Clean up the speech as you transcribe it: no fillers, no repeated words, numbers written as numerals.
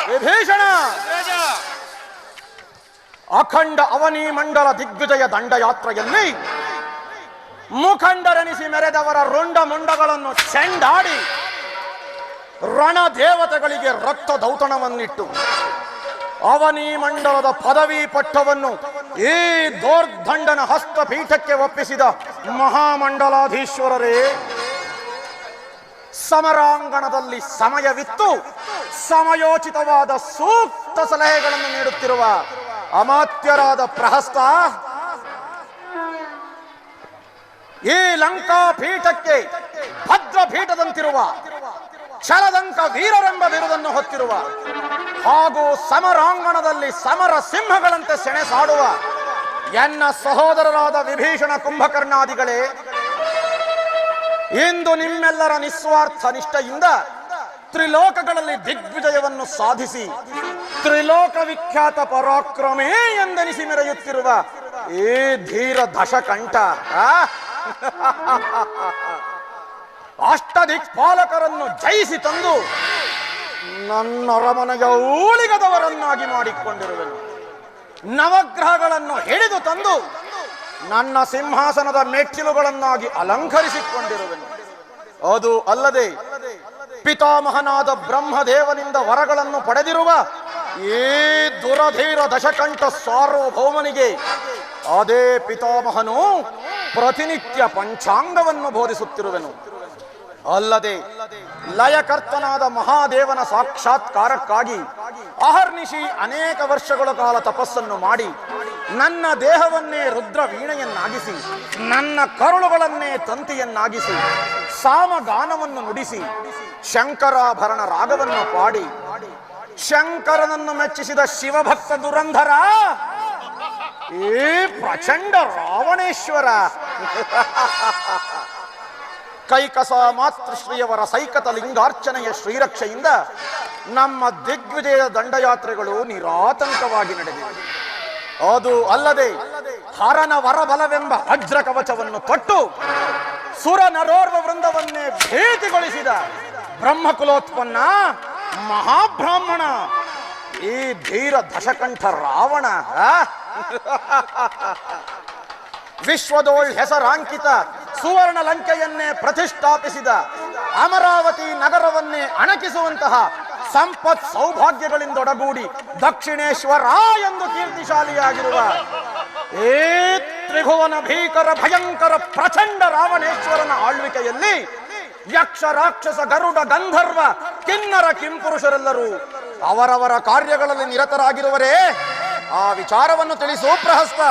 ವಿಭೀಷಣ ಅಖಂಡ ಅವನಿ ಮಂಡಲ ದಿಗ್ವಿಜಯ ದಂಡಯಾತ್ರೆಯಲ್ಲಿ ಮುಖಂಡರೆನಿಸಿ ಮೆರೆದವರ ರುಂಡ ಮುಂಡಗಳನ್ನು ಚೆಂಡಾಡಿ ರಣದೇವತೆಗಳಿಗೆ ರಕ್ತ ದೌತಣವನ್ನಿಟ್ಟು ಅವನಿ ಮಂಡಲದ ಪದವಿ ಪಟ್ಟವನ್ನು ಈ ದೋರ್ದಂಡನ ಹಸ್ತಪೀಠಕ್ಕೆ ಒಪ್ಪಿಸಿದ ಮಹಾಮಂಡಲಾಧೀಶ್ವರರೇ, ಸಮರಾಂಗಣದಲ್ಲಿ ಸಮಯವಿತ್ತು ಸಮಯೋಚಿತವಾದ ಸೂಕ್ತ ಸಲಹೆಗಳನ್ನು ನೀಡುತ್ತಿರುವ ಅಮಾತ್ಯರಾದ ಪ್ರಹಸ್ತ, ಈ ಲಂಕಾ ಪೀಠಕ್ಕೆ ಭದ್ರ ಪೀಠದಂತಿರುವ ಛಲದಂಕ ವೀರರೆಂಬ ಬಿರುದನ್ನು ಹೊತ್ತಿರುವ ಹಾಗೂ ಸಮರಾಂಗಣದಲ್ಲಿ ಸಮರ ಸಿಂಹಗಳಂತೆ ಸೆಣಸಾಡುವ ಎನ್ನ ಸಹೋದರರಾದ ವಿಭೀಷಣ ಕುಂಭಕರ್ಣಾದಿಗಳೇ, ಇಂದು ನಿಮ್ಮೆಲ್ಲರ ನಿಸ್ವಾರ್ಥ ನಿಷ್ಠೆಯಿಂದ ತ್ರಿಲೋಕಗಳಲ್ಲಿ ದಿಗ್ವಿಜಯವನ್ನು ಸಾಧಿಸಿ ತ್ರಿಲೋಕ ವಿಖ್ಯಾತ ಪರಾಕ್ರಮೇ ಎಂದೆನಿಸಿ ಮೆರೆಯುತ್ತಿರುವ ಈ ಧೀರ ದಶಕಂಠ ಅಷ್ಟದಿಕ್ಪಾಲಕರನ್ನು ಜಯಿಸಿ ತಂದು ನನ್ನ ಅರಮನೆಯ ಊಳಿಗದವರನ್ನಾಗಿ ಮಾಡಿಕೊಂಡಿರುವೆನು. ನವಗ್ರಹಗಳನ್ನು ಹಿಡಿದು ತಂದು ನನ್ನ ಸಿಂಹಾಸನದ ಮೆಟ್ಟಿಲುಗಳನ್ನಾಗಿ ಅಲಂಕರಿಸಿಕೊಂಡಿರುವೆನು. ಅದು ಅಲ್ಲದೆ ಪಿತಾಮಹನಾದ ಬ್ರಹ್ಮದೇವನಿಂದ ವರಗಳನ್ನು ಪಡೆದಿರುವ ಈ ದುರಧೀರ ದಶಕಂಠ ಸಾರ್ವಭೌಮನಿಗೆ ಅದೇ ಪಿತಾಮಹನು ಪ್ರತಿನಿತ್ಯ ಪಂಚಾಂಗವನ್ನು ಬೋಧಿಸುತ್ತಿರುವೆನು. ಅಲ್ಲದೆ ಲಯಕರ್ತನಾದ ಮಹಾದೇವನ ಸಾಕ್ಷಾತ್ಕಾರಕ್ಕಾಗಿ ಅಹರ್ನಿಶಿ ಅನೇಕ ವರ್ಷಗಳ ಕಾಲ ತಪಸ್ಸನ್ನು ಮಾಡಿ ನನ್ನ ದೇಹವನ್ನೇ ರುದ್ರ ವೀಣೆಯನ್ನಾಗಿಸಿ ನನ್ನ ಕರುಳುಗಳನ್ನೇ ತಂತಿಯನ್ನಾಗಿಸಿ ಸಾಮಗಾನವನ್ನು ನುಡಿಸಿ ಶಂಕರಾಭರಣ ರಾಗವನ್ನು ಪಾಡಿ ಶಂಕರನನ್ನು ಮೆಚ್ಚಿಸಿದ ಶಿವಭಕ್ತ ದುರಂಧರ ಈ ಪ್ರಚಂಡ ರಾವಣೇಶ್ವರ ಕೈಕಸ ಮಾತೃಶ್ರೀಯವರ ಸೈಕತ ಲಿಂಗಾರ್ಚನೆಯ ಶ್ರೀರಕ್ಷೆಯಿಂದ ನಮ್ಮ ದಿಗ್ವಿಜಯ ದಂಡಯಾತ್ರೆಗಳು ನಿರಾತಂಕವಾಗಿ ನಡೆದಿವೆ. ಅದು ಅಲ್ಲದೆ ಹರನ ವರಬಲವೆಂಬ ವಜ್ರ ಕವಚವನ್ನು ತೊಟ್ಟು ಸುರ ನರೋರ್ವ ವೃಂದವನ್ನೇ ಭೀತಿಗೊಳಿಸಿದ ಬ್ರಹ್ಮಕುಲೋತ್ಪನ್ನ ಮಹಾಬ್ರಾಹ್ಮಣ ಈ ಧೀರ ದಶಕಂಠ ರಾವಣ ವಿಶ್ವದೋಳ್ ಹೆಸರಾಂಕಿತ ಸುವರ್ಣ ಲಂಕೆಯನ್ನೇ ಪ್ರತಿಷ್ಠಾಪಿಸಿದ ಅಮರಾವತಿ ನಗರವನ್ನೇ ಅಣಕಿಸುವಂತಹ ಸಂಪತ್ ಸೌಭಾಗ್ಯಗಳಿಂದೊಡಗೂಡಿ ದಕ್ಷಿಣೇಶ್ವರ ಎಂದು ಕೀರ್ತಿಶಾಲಿಯಾಗಿರುವ ಈ ತ್ರಿಭುವನ ಭೀಕರ ಭಯಂಕರ ಪ್ರಚಂಡ ರಾವಣೇಶ್ವರನ ಆಳ್ವಿಕೆಯಲ್ಲಿ ಯಕ್ಷ ರಾಕ್ಷಸ ಗರುಡ ಗಂಧರ್ವ ಕಿನ್ನರ ಕಿಂಪುರುಷರೆಲ್ಲರೂ ಅವರವರ ಕಾರ್ಯಗಳಲ್ಲಿ ನಿರತರಾಗಿರುವರೇ. ಆ ವಿಚಾರವನ್ನು ತಿಳಿಸು ಪ್ರಹಸ್ತ.